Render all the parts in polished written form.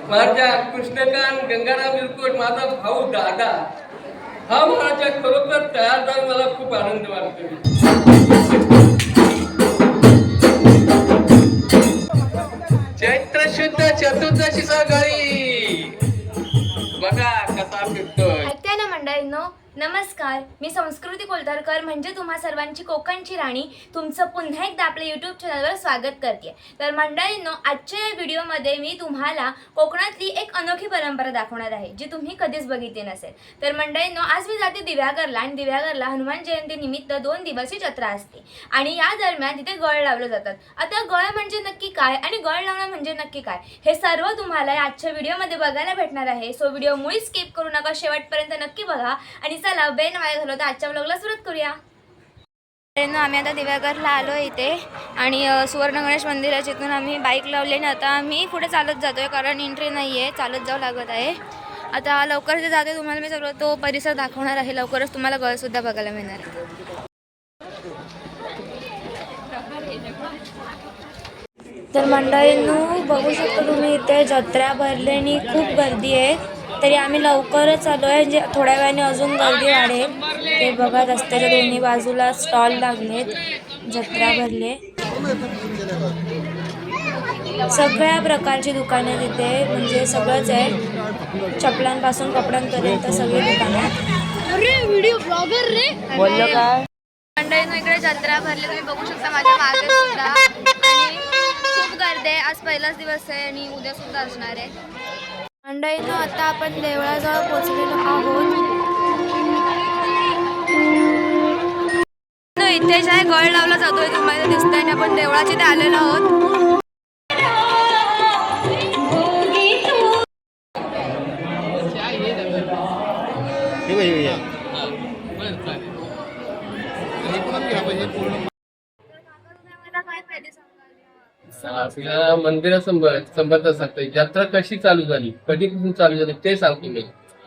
माझ्या कृष्णकांत गंगाराम विरकोट माझा भाऊ दादा हा माझ्या खरोखर तयार झाला. मला खूप आनंद वाटतो. चैत्र शुद्ध चतुर्दशी सकाळी बघा कसा फिरतोय. ऐकताय ना मंडळींनो, नमस्कार. मी संस्कृती कोलतरकर म्हणजे तुम्हा सर्वांची कोकणची राणी तुमचं पुन्हा एकदा आपल्या यूट्यूब चॅनलवर स्वागत करते. तर मंडळींनो, आजच्या या व्हिडिओमध्ये मी तुम्हाला कोकणातली एक अनोखी परंपरा दाखवणार आहे जी तुम्ही कधीच बघितली नसेल. तर मंडळींनो, आज मी जाते दिव्यागरला आणि दिव्यागरला हनुमान जयंती निमित्त 2 दिवसीय जत्रा असते आणि या दरम्यान तिथे गळ लावले जातात. आता गळ म्हणजे नक्की काय आणि गळ लावणं म्हणजे नक्की काय हे सर्व तुम्हाला आजच्या व्हिडिओमध्ये बघायला भेटणार आहे. सो व्हिडिओ मुळीच स्किप करू नका, शेवटपर्यंत नक्की बघा आणि चला बेल नाही झालं तर आजच्या व्लॉगला सुरुवात करूया. आम्ही आता दिव्यागरला आलो इथे आणि सुवर्ण गणेश मंदिराच्या इथून आम्ही बाईक लावली आणि आता आम्ही पुढे चालत जातोय कारण एंट्री नाही आहे, चालत जावं लागत आहे. आता लवकर जे जाते तुम्हाला मी सगळं तो परिसर दाखवणार आहे. लवकरच तुम्हाला गळसुद्धा बघायला मिळणार आहे. तर मंडळींनो, बघू शकता तुम्ही इथे जत्रा भरली आणि खूप गर्दी आहे. तरी आम्ही लवकरच आलो आहे, म्हणजे थोड्या वेळाने अजून गर्दी वाढेल. ते बघा रस्त्याच्या दोन्ही बाजूला स्टॉल लागलेत, जत्रा भरले. सगळ्या प्रकारची दुकानं तिथे, म्हणजे सगळंच आहे, चपलांपासून कपड्यांपर्यंत सगळी दुकानं. बोललो काय मंडळींनो, इकडे जत्रा भरली तुम्ही बघू शकता माझ्या मागे सुद्धा आणि खूप गर्दी आहे. आज पहिलाच दिवस आहे आणि उद्या सुद्धा असणार आहे. मंडळींनो, आता आपण देवळाजवळ पोहोचलेलो आहोत. इथे जे गळ लावला जातोय तुम्हाला दिसतंय आणि आपण देवळाच्या इथे आलेलो आहोत. मंदिरा संबंध सांगतोय. जत्रा कशी चालू झाली, कधीपासून चालू झाली ते सांगतो मी.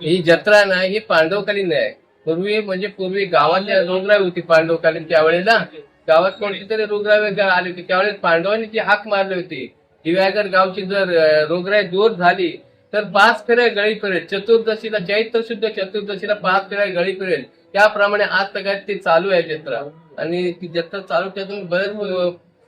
ही जत्रा ना ही पांडवकालीन आहे. पूर्वी गावातल्या रोगराई होती पांडवकालीन. त्यावेळेला गावात कोणती तरी रोगराई आली होती. त्यावेळेस पांडवांनी जी हाक मारली होती, दिव्यागर गावची जर रोगराई दूर झाली तर 5 फेऱ्या गळी फिरेल. चतुर्दशीला, चैत्र शुद्ध चतुर्दशीला 5 फेऱ्या गळी फिरेल. त्याप्रमाणे आज सगळ्यात ते चालू आहे जत्रा. आणि ती जत्रा चालू त्यातून बरेच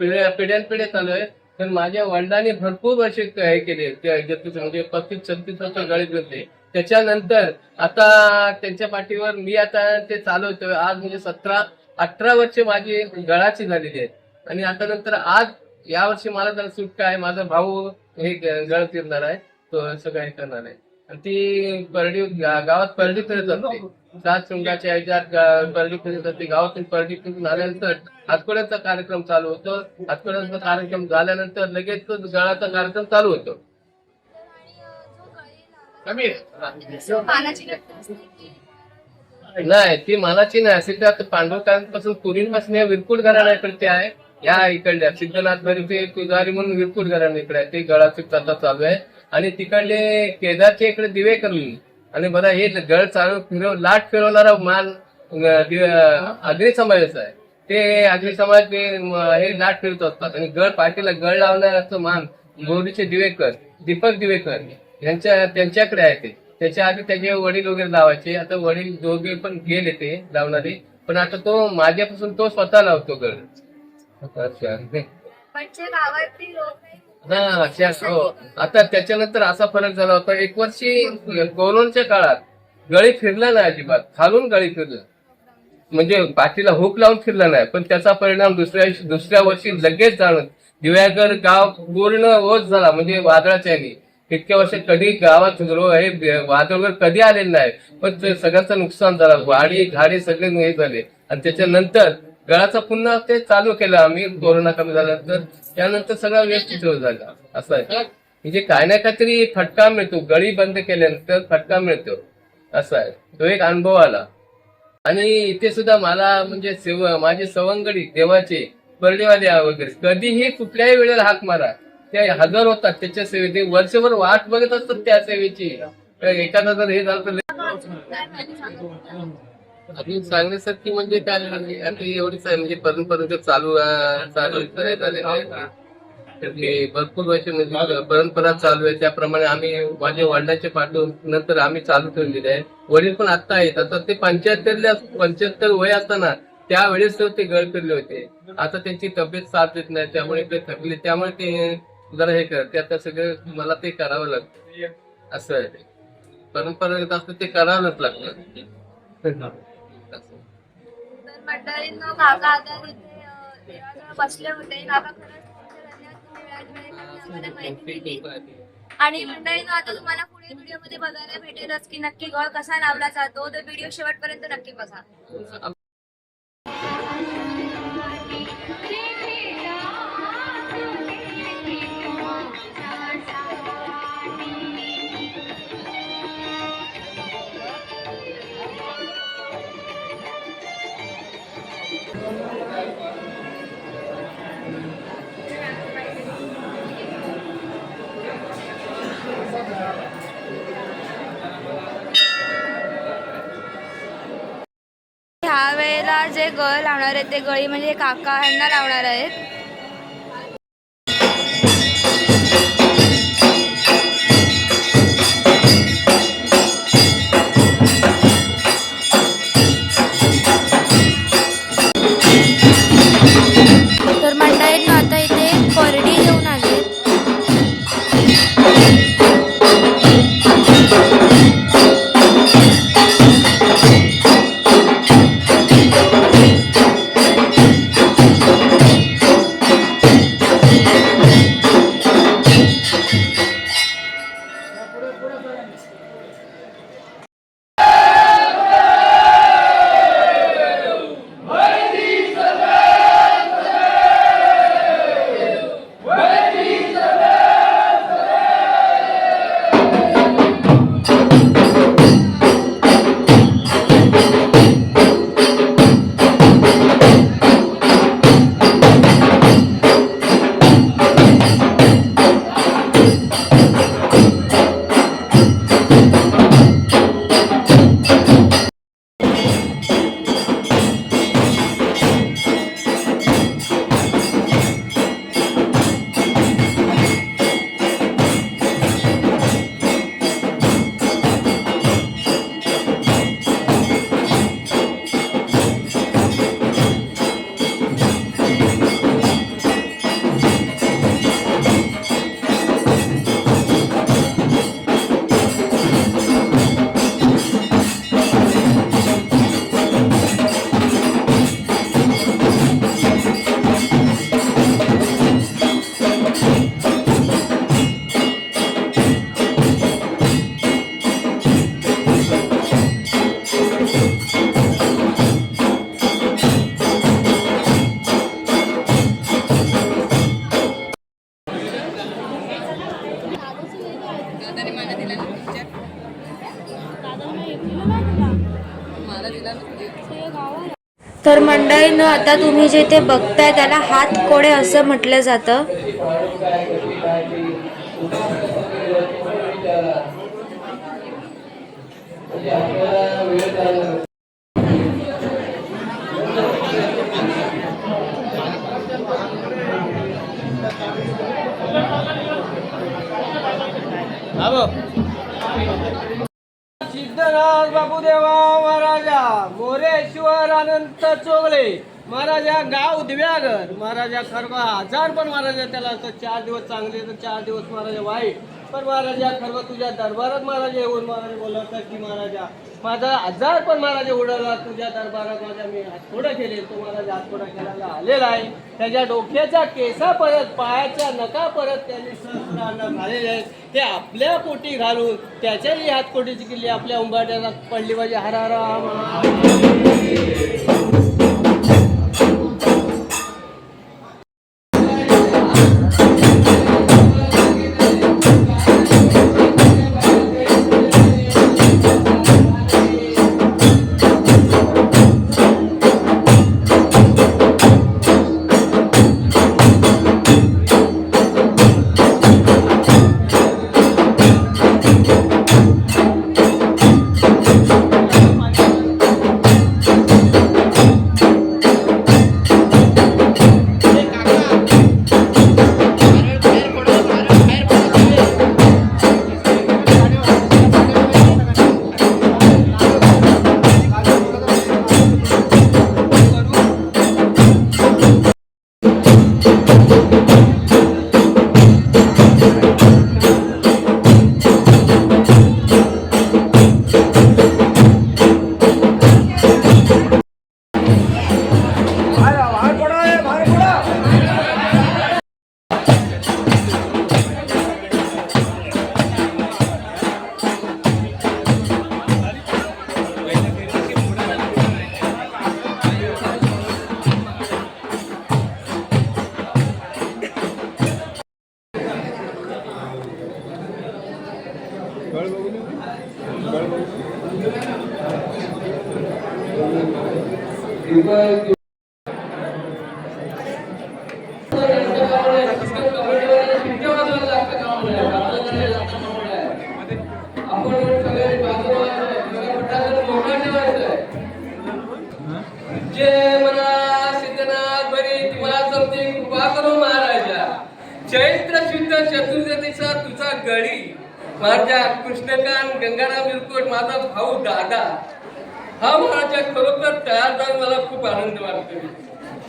पिढ्यानपिढ्या चालू आहे. तर माझ्या वडिलांनी भरपूर वर्ष हे केले जत्रेचं, म्हणजे 35-36 वर्ष गळे फिरले. त्याच्यानंतर आता त्यांच्या पाठीवर मी आता ते चालवतोय. आज म्हणजे 17-18 वर्ष माझी गळाची झालेली आहेत. आणि आता नंतर आज यावर्षी मला जरा सुटका आहे. माझा भाऊ हे गळ फिरणार आहे, तो सगळं हे करणार आहे. आणि ती परडी गावात परडी फिरत असते. 7 शृंगाच्या ह्याच्यात परडी फिरत असते. गावातून परडी फिरून आल्यानंतर हातकड्याचा कार्यक्रम चालू होतो. हातकड्याचा कार्यक्रम झाल्यानंतर लगेच गळाचा कार्यक्रम चालू होतो. नाही, ती मानाची नाही. असे तर पांडवकांपासून पूर्वीपासून विरकुट घराण्याकडे आहे. या इकडल्या सिद्धनाथ भरी तुझारी म्हणून विरकुट घराणे इकडे आहे. ते गळाची प्रथा चालू आहे. आणि तिकडले केदारच्या इकडे दिवे करून आणि बघा हे गळ चालू लाट फिरवणारा मान आगरी समाजाचा आहे. ते आगरी समाज ते हे लाट फिरत असतात. आणि गळ पाठीला गळ लावणाऱ्याचं मान गौरीचे दिवेकर, दीपक दिवेकर त्यांच्याकडे आहे. ते त्याच्या आधी त्याचे वडील वगैरे लावायचे. आता वडील दोघे पण गेले ते लावणारे, पण आता तो माझ्यापासून तो स्वतः लावतो गळ. हो. आता त्याच्यानंतर असा फरक झाला होता. 1 वर्षी कोरोनाच्या काळात गळी फिरला नाही अजिबात. खालून गळी फिरलं, म्हणजे पाठीला हुक लावून फिरला नाही. पण त्याचा परिणाम दुसऱ्या वर्षी लगेच जाणवत. दिव्यागर गाव पूर्ण ओझ झाला, म्हणजे वादळाच्या याने. इतक्या वर्ष कधी गावात हे वादळ वगैरे कधी आलेलं नाही. पण ते सगळ्यांचं नुकसान झालं. वाडी झाडे सगळे हे झाले. आणि त्याच्यानंतर गळाचा पुन्हा ते चालू केलं आम्ही कोरोना कमी झाल्यानंतर. त्यानंतर सगळं व्यवस्थित झालं. असं आहे म्हणजे काय ना काहीतरी फटका मिळतो. गळी बंद केल्यानंतर फटका मिळतो. असं आहे, तो एक अनुभव आला. आणि इथे सुद्धा मला म्हणजे माझे सवंगडी देवाचे परडेवाले वगैरे कधीही कुठल्याही वेळेला हाक मारा, ते हजर होतात त्याच्या सेवेत. ते वर्षभर वाट बघत असतात त्या सेवेची. एखादा जर हे झालं तर अजून सांगण्यासारखी म्हणजे काय आता एवढीच आहे. म्हणजे परंपरा चालू तर ते भरपूर वर्ष म्हणजे परंपरा चालू आहे. त्याप्रमाणे आम्ही माझ्या वडिलांच्या पाठवून नंतर आम्ही चालू ठेवलेले आहे. वडील पण आता आहेत. आता ते 75 वय असताना त्यावेळेस ते गळ फिरले होते. आता त्यांची तब्येत साथ देत नाही, त्यामुळे ते थकले, त्यामुळे ते जरा हे करते. आता सगळं मला ते करावं लागतं. असं आहे ते परंपरागत असतं, ते करावंच लागतं. तर मंडळींनो, काका आता तिथे देवाजवळ बसले होते. काका खरंच तुमचे धन्यवाद, तुम्ही वेळात वेळ काढून आम्हाला माहिती दिली. आणि मंडळींनो, आता तुम्हाला पुढील व्हिडिओमध्ये बघायला भेटेलच की नक्की गळ कसा लावला जातो. तर व्हिडिओ शेवटपर्यंत नक्की बघा. ह्या वेळेला जे गळ लावणार आहेत ते गळी म्हणजे काका ह्यांना लावणार आहेत. तर मंडळींना आता इथे परडी घेऊन आले. तर मंडळींनो, आता तुम्ही जे ते बघताय त्याला हात कोडे असं म्हटलं जातं. सिद्धनाथ बाबूदेवा महाराजा, मोरेश्वर अनंत चोगले महाराजा, गाव दिव्यागर महाराजा, खरबा आजार पण महाराजा त्याला असं 4 दिवस चांगले तर 4 दिवस महाराजा वाईट. पण महाराजा खरबा तुझ्या दरबारात महाराजा येऊन महाराज बोलवतात की महाराजा माझा आजार पण महाराजा उडवला तुझ्या दरबारात. माझा मी हातखोडा केले, तो महाराजा हातखोडा केला आलेला आहे. त्याच्या डोक्याच्या केसा परत, पायाच्या नका परत त्यांनी सहस्रांना घालेले आहेत. ते आपल्या पोटी घालून त्याच्याही हातखोटीची किल्ली आपल्या उंबाट्याला पडली पाहिजे. हर हर जय मना सिद्धनाथ बरी तुम्हाला समजे कृपा करो महाराजा. चैत्र शुद्ध चतुर्दशीचा तुझा गडी माझ्या कृष्णकांत गंगाराम विरकोट माझा भाऊ दादा हा महाराजा खरोखर तयार झाला. मला खूप आनंद वाटतो.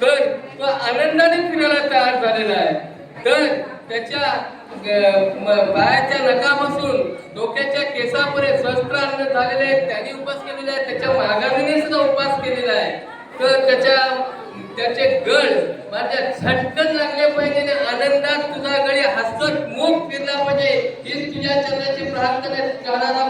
तर तो आनंदाने फिरायला तयार झालेला आहे. तर त्याच्या पायाच्या नखापासून डोक्याच्या केसापर्यंत सहस्त्रान्न झालेले आहेत. त्यांनी उपास केलेला आहे. त्याच्या मागाने सुद्धा उपास केलेला आहे. तर त्याचे गळ माझ्या झटकन लागले पाहिजे आणि आनंदात तुझा गडी हसत मुख फिरला पाहिजे ही तुझ्या चरणाची प्रार्थना करायला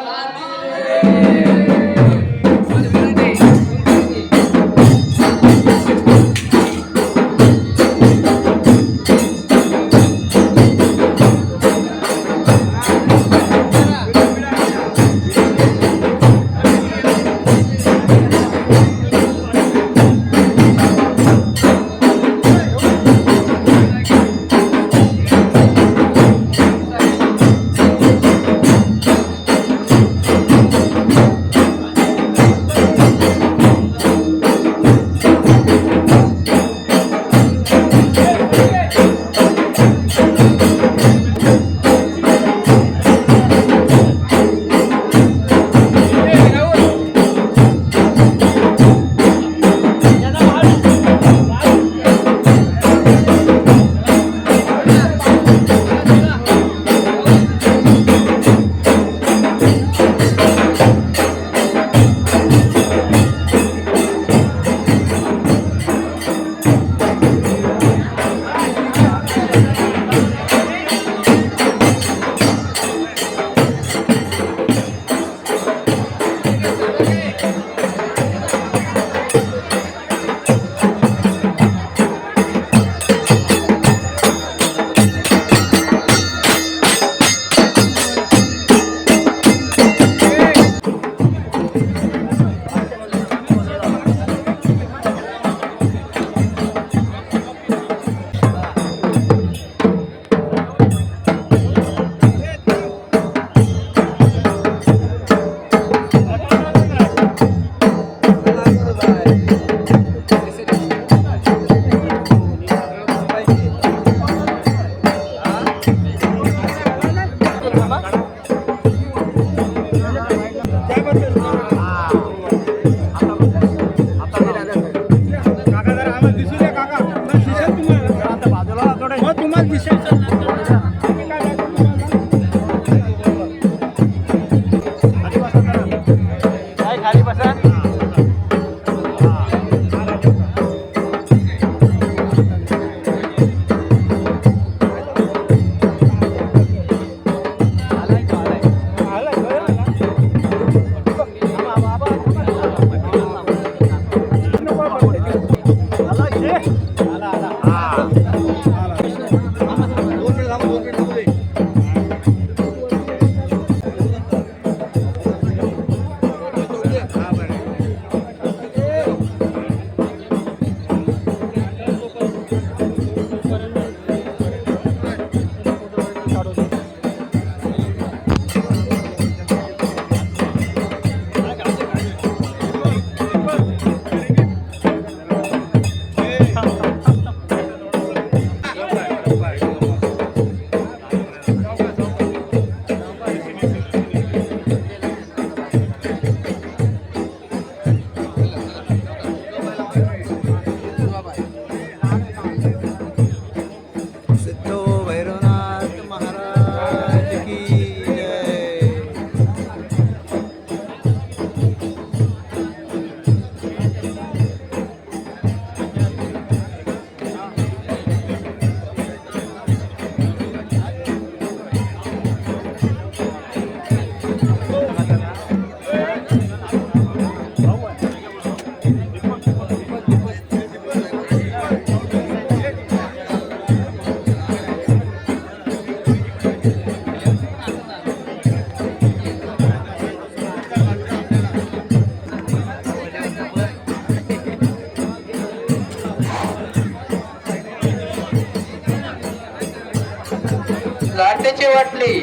महत्वाचे वाटले.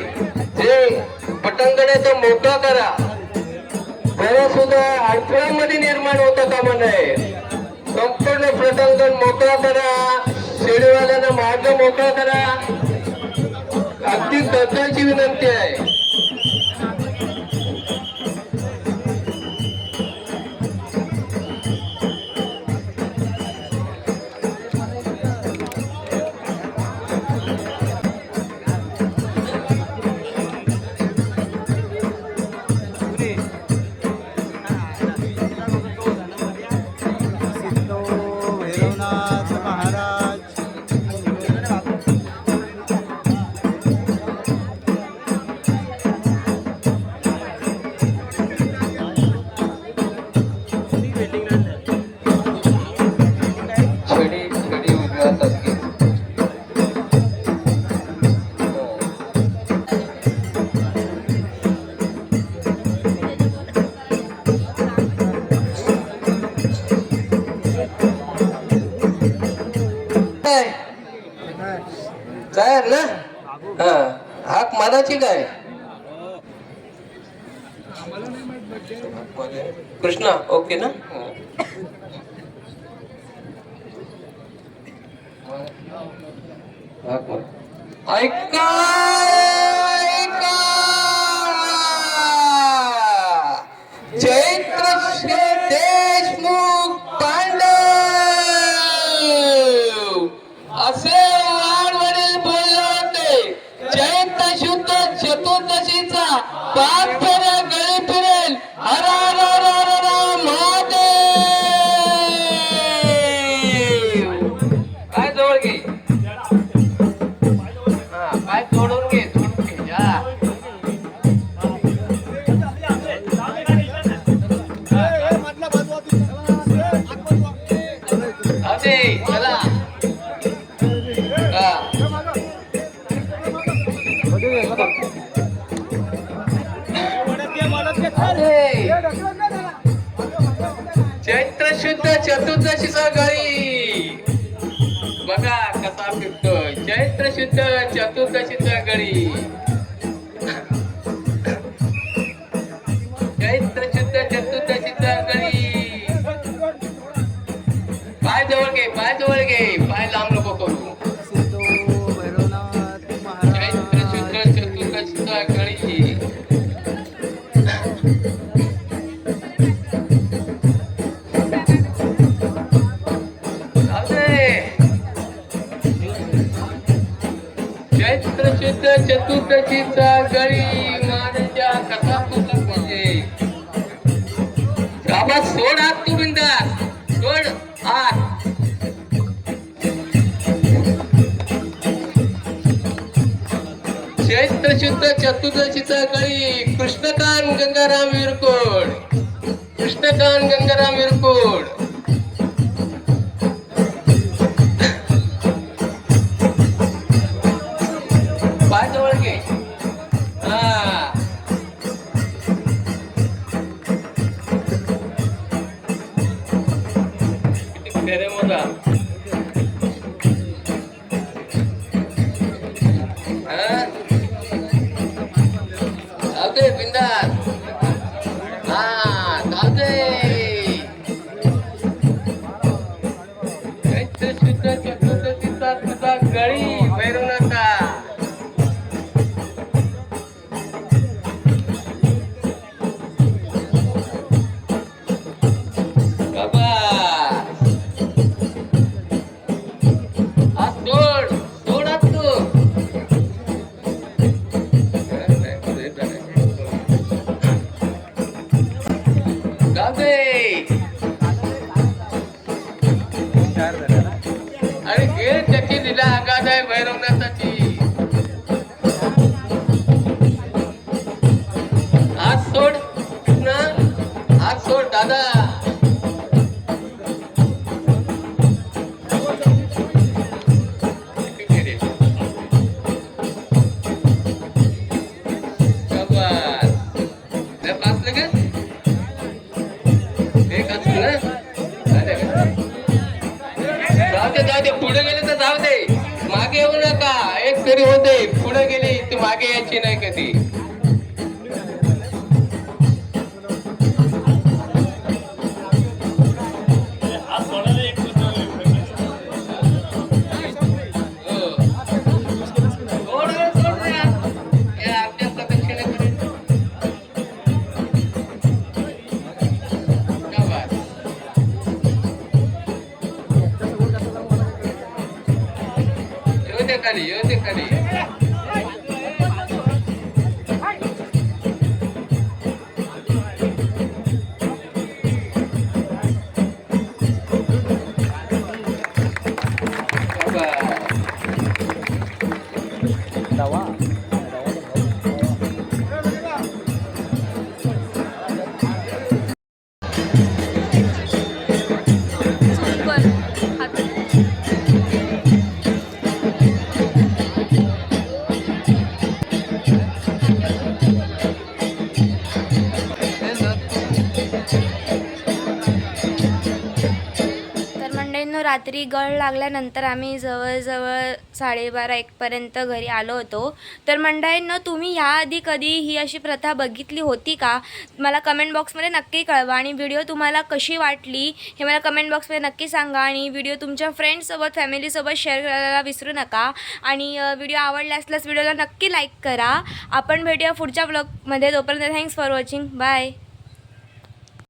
जे पटांगणाचा मोकळा करा, जरा सुद्धा अडथळ्यामध्ये निर्माण होता कामा नये. संपूर्ण पटांगण मोकळा करा, शेडीवाल्यांना मार्ग मोकळा करा, अगदी तत्वाची विनंती आहे. भैरवनाथ महाराज छडी छडी उजव्या हातात घे. काय तयार ना? हा, हाक मानाची काय? कृष्णा ओके ना? हाक मार. ऐका ऐका, चैत्र देशमुख पांडव असे वाडवडील बोलले होते. चैत्र शुद्ध चतुर्दशीचा 5 फेऱ्या गळी फिरेल. हर हर हर हर हर महादेव. काय जवळ घे, हा काय सोडून घे, सोडून घे जा. अरे चला. चैत्र शुद्ध चतुर्दशीचा गळी बघा कसा फिरतोय. चैत्र शुद्ध चतुर्दशीचा गळी, चैत्र शुद्ध चतुर्दशीचा गळी. पाय जवळ घे, पाय जवळ घे, पाय लांब नको करू. भैरवनाथ चैत्र शुद्ध महाराज चतुर्दशीचा गळी. चैत्र शुद्ध चतुर्दशीचा गळी मानाच्या कथा पुस्तक म्हणजे बाबा सोड हात तू बिंदास सोड हात. चैत्र शुद्ध चतुर्दशीचा गळी कृष्णकांत गंगाराम विरकोड, कृष्णकांत गंगाराम विरकोड. पाय जवळ घे. हा फेरे मोजा. चालते बिंदास. हा चालते. चैत्र शुद्ध चतुर्दशीचा तुझा गळी भैरवनाथा. बाबा हात सोड, सोड हात तू. अरे घे त्याची दिला आगाद आहे भैरवनाथाची. हात सोड ना, हात सोड दादा. पुढे गेले तर जाऊ दे, मागे येऊ नका. एक तरी होते, पुढे गेले मागे यायची नाही कधी. येऊ दे खाली. रात्री गळ लागल्यानंतर आम्ही जवळजवळ 12:30-1पर्यंत घरी आलो होतो. तर मंडळींनो, तुम्ही याआधी कधी ही अशी प्रथा बघितली होती का? मला कमेंट बॉक्समध्ये नक्की कळवा. आणि व्हिडिओ तुम्हाला कशी वाटली हे मला कमेंट बॉक्समध्ये नक्की सांगा. आणि व्हिडिओ तुमच्या फ्रेंड्ससोबत फॅमिलीसोबत शेअर करायला विसरू नका. आणि व्हिडिओ आवडला असल्यास व्हिडिओला नक्की लाईक करा. आपण भेटूया पुढच्या ब्लॉगमध्ये. तोपर्यंत थँक्स फॉर वॉचिंग. बाय.